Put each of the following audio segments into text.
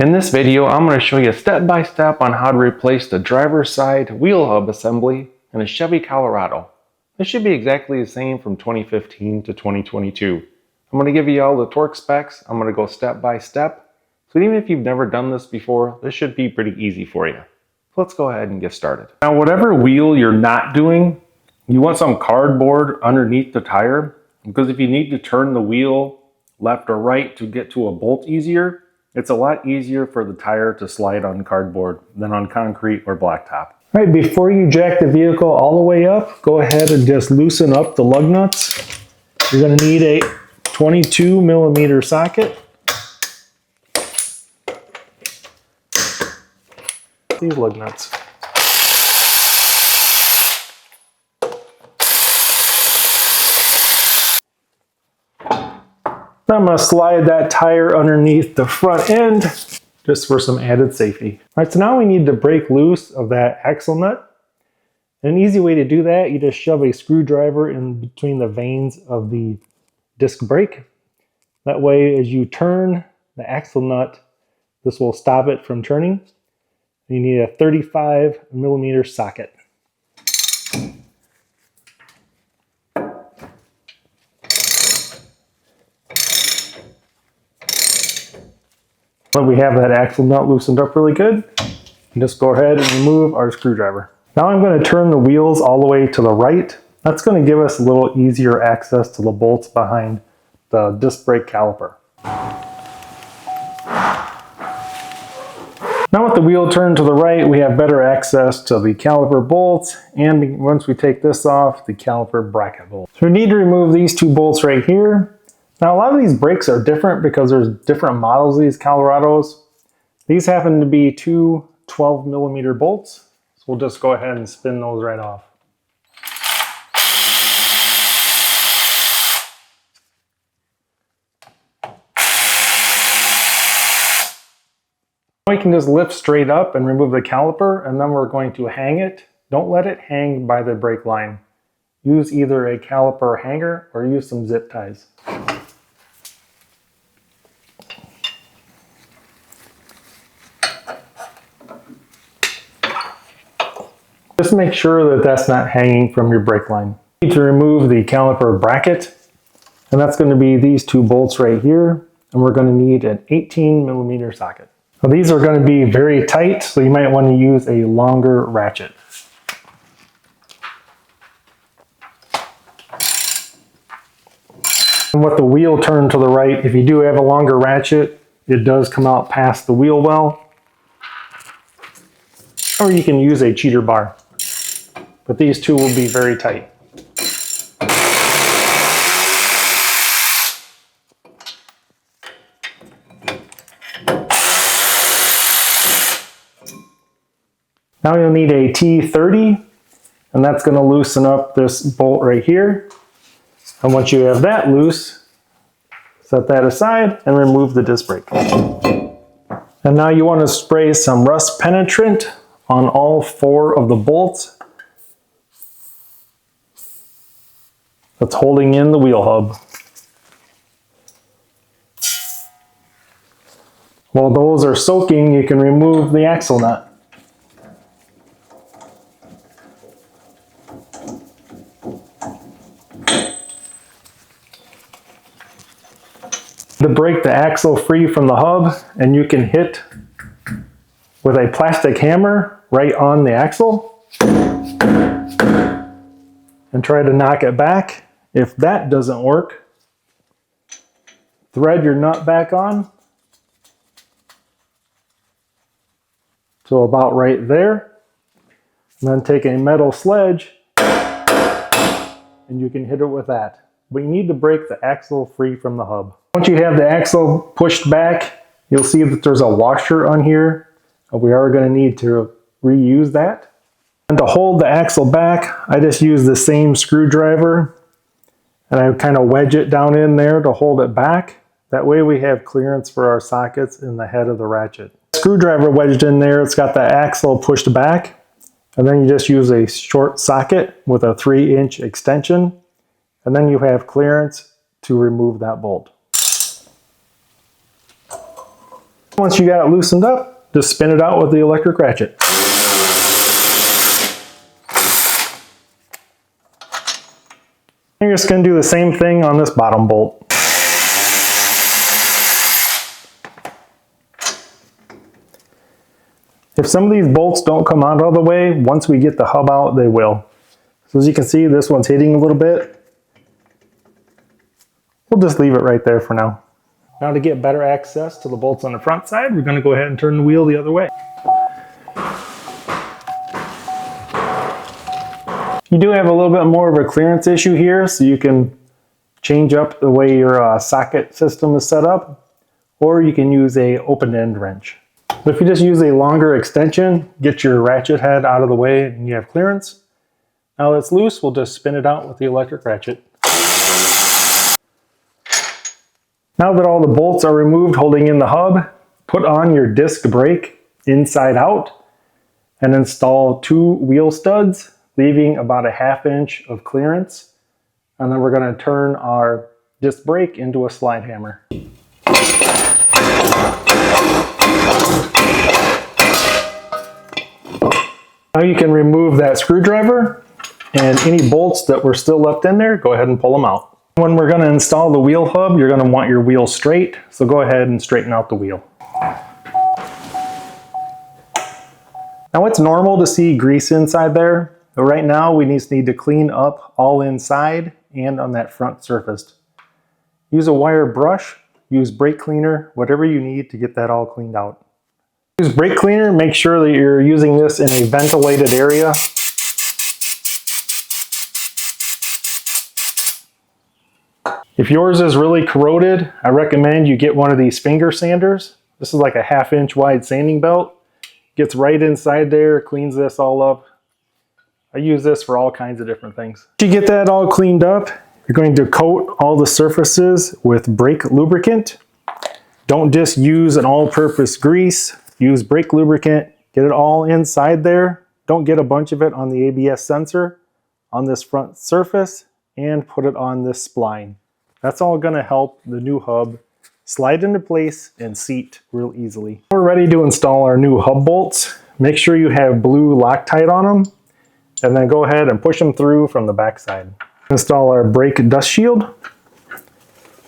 In this video, I'm going to show you step by step on how to replace the driver's side wheel hub assembly in a Chevy Colorado. This should be exactly the same from 2015 to 2022. I'm going to give you all the torque specs. I'm going to go step by step. So even if you've never done this before, this should be pretty easy for you. So let's go ahead and get started. Now, whatever wheel you're not doing, you want some cardboard underneath the tire, because if you need to turn the wheel left or right to get to a bolt easier, it's a lot easier for the tire to slide on cardboard than on concrete or blacktop. All right, before you jack the vehicle all the way up, go ahead and just loosen up the lug nuts. You're going to need a 22 millimeter socket. These lug nuts. I'm going to slide that tire underneath the front end just for some added safety. All right, so now we need to break loose of that axle nut. An easy way to do that, you just shove a screwdriver in between the vanes of the disc brake. That way, as you turn the axle nut, this will stop it from turning. You need a 35 millimeter socket. When we have that axle nut loosened up really good, just go ahead and remove our screwdriver. Now I'm going to turn the wheels all the way to the right. That's going to give us a little easier access to the bolts behind the disc brake caliper. Now with the wheel turned to the right, we have better access to the caliper bolts, and once we take this off, the caliper bracket bolts. So we need to remove these two bolts right here. Now a lot of these brakes are different because there's different models of these Colorados. These happen to be two 12 millimeter bolts, so we'll just go ahead and spin those right off. We can just lift straight up and remove the caliper, and then we're going to hang it. Don't let it hang by the brake line. Use either a caliper hanger or use some zip ties. Just make sure that that's not hanging from your brake line. You need to remove the caliper bracket, and that's going to be these two bolts right here, and we're going to need an 18 millimeter socket. Now these are going to be very tight, so you might want to use a longer ratchet. And with the wheel turned to the right, if you do have a longer ratchet, it does come out past the wheel well. Or you can use a cheater bar. But these two will be very tight. Now you'll need a T30, and that's going to loosen up this bolt right here. And once you have that loose, set that aside and remove the disc brake. And now you want to spray some rust penetrant on all four of the bolts that's holding in the wheel hub. While those are soaking, you can remove the axle nut. To break the axle free from the hub, and you can hit with a plastic hammer right on the axle and try to knock it back. If that doesn't work, thread your nut back on to about right there, and then take a metal sledge and you can hit it with that. But you need to break the axle free from the hub. Once you have the axle pushed back, you'll see that there's a washer on here. We are going to need to reuse that. And to hold the axle back, I just use the same screwdriver and I kind of wedge it down in there to hold it back. That way we have clearance for our sockets in the head of the ratchet. Screwdriver wedged in there, it's got the axle pushed back, and then you just use a short socket with a 3-inch extension, and then you have clearance to remove that bolt. Once you got it loosened up, just spin it out with the electric ratchet. You're just going to do the same thing on this bottom bolt. If some of these bolts don't come out all the way, once we get the hub out, they will. So as you can see, this one's hitting a little bit. We'll just leave it right there for now. Now to get better access to the bolts on the front side, we're going to go ahead and turn the wheel the other way. You do have a little bit more of a clearance issue here, so you can change up the way your socket system is set up, or you can use a open-end wrench. But if you just use a longer extension, get your ratchet head out of the way and you have clearance. Now that it's loose, we'll just spin it out with the electric ratchet. Now that all the bolts are removed holding in the hub, put on your disc brake inside out and install 2 wheel studs, leaving about a 1/2 inch of clearance. And then we're going to turn our disc brake into a slide hammer. Now you can remove that screwdriver, and any bolts that were still left in there, go ahead and pull them out. When we're going to install the wheel hub, you're going to want your wheel straight, so go ahead and straighten out the wheel. Now it's normal to see grease inside there, but right now we just need to clean up all inside and on that front surface. Use a wire brush, use brake cleaner, whatever you need to get that all cleaned out. Use brake cleaner, make sure that you're using this in a ventilated area. If yours is really corroded, I recommend you get one of these finger sanders. This is like a 1/2 inch wide sanding belt. Gets right inside there, cleans this all up. I use this for all kinds of different things. Once you get that all cleaned up, you're going to coat all the surfaces with brake lubricant. Don't just use an all-purpose grease. Use brake lubricant, get it all inside there. Don't get a bunch of it on the ABS sensor, on this front surface, and put it on this spline. That's all going to help the new hub slide into place and seat real easily. We're ready to install our new hub bolts. Make sure you have blue Loctite on them, and then go ahead and push them through from the back side. Install our brake dust shield.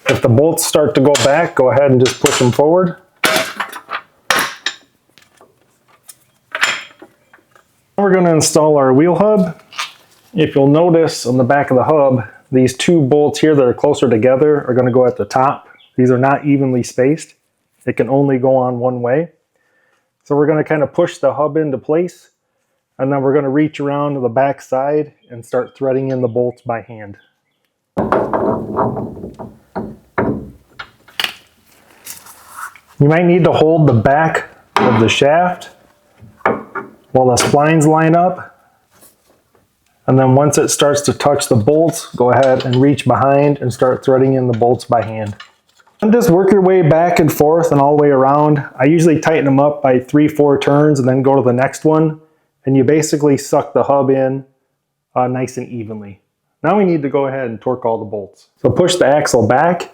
If the bolts start to go back, go ahead and just push them forward. We're going to install our wheel hub. If you'll notice on the back of the hub, these 2 bolts here that are closer together are going to go at the top. These are not evenly spaced. It can only go on one way. So we're going to kind of push the hub into place, and then we're going to reach around to the back side and start threading in the bolts by hand. You might need to hold the back of the shaft while the splines line up, and then once it starts to touch the bolts, go ahead and reach behind and start threading in the bolts by hand. And just work your way back and forth and all the way around. I usually tighten them up by 3-4 turns and then go to the next one, and you basically suck the hub in nice and evenly. Now we need to go ahead and torque all the bolts. So push the axle back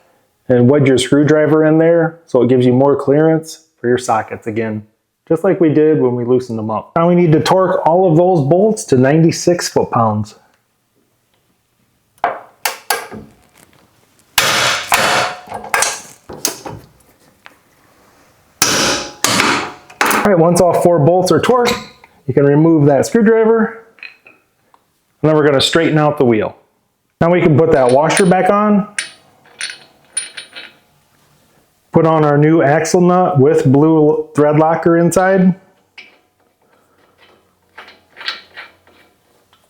and wedge your screwdriver in there so it gives you more clearance for your sockets again, just like we did when we loosened them up. Now we need to torque all of those bolts to 96 foot-pounds. All right, once all 4 bolts are torqued, you can remove that screwdriver, and then we're going to straighten out the wheel. Now we can put that washer back on. Put on our new axle nut with blue thread locker inside.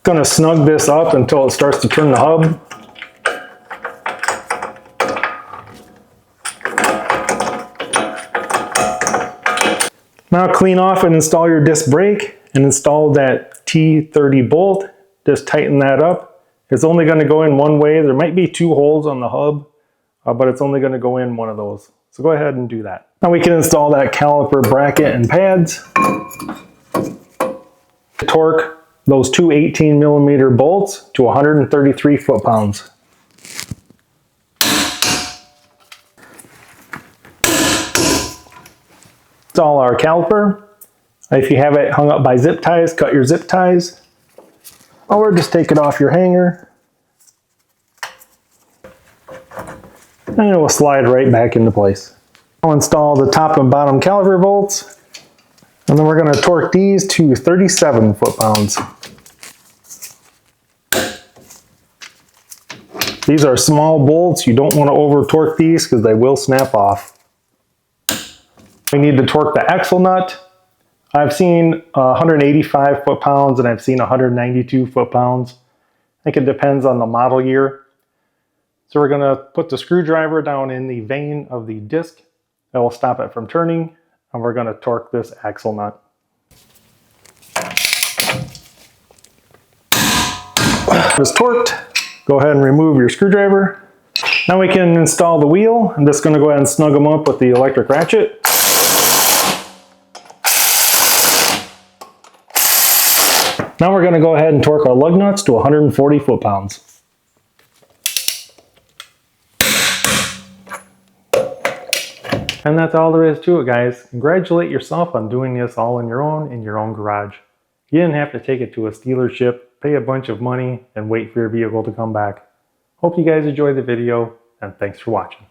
Gonna snug this up until it starts to turn the hub. Now clean off and install your disc brake and install that T30 bolt. Just tighten that up. It's only going to go in one way. There might be 2 holes on the hub, but it's only going to go in one of those. So go ahead and do that. Now we can install that caliper bracket and pads. Torque those 2 18mm bolts to 133 foot-pounds. install our caliper. If you have it hung up by zip ties, cut your zip ties. Or just take it off your hanger. And it will slide right back into place. I'll install the top and bottom caliper bolts. And then we're going to torque these to 37 foot-pounds. These are small bolts. You don't want to over torque these because they will snap off. We need to torque the axle nut. I've seen 185 foot-pounds and I've seen 192 foot-pounds. I think it depends on the model year. So we're going to put the screwdriver down in the vein of the disc. That will stop it from turning. And we're going to torque this axle nut. It's torqued. Go ahead and remove your screwdriver. Now we can install the wheel. I'm just going to go ahead and snug them up with the electric ratchet. Now we're going to go ahead and torque our lug nuts to 140 foot-pounds. And that's all there is to it, guys. Congratulate yourself on doing this all on your own garage. You didn't have to take it to a dealership, pay a bunch of money, and wait for your vehicle to come back. Hope you guys enjoyed the video, and thanks for watching.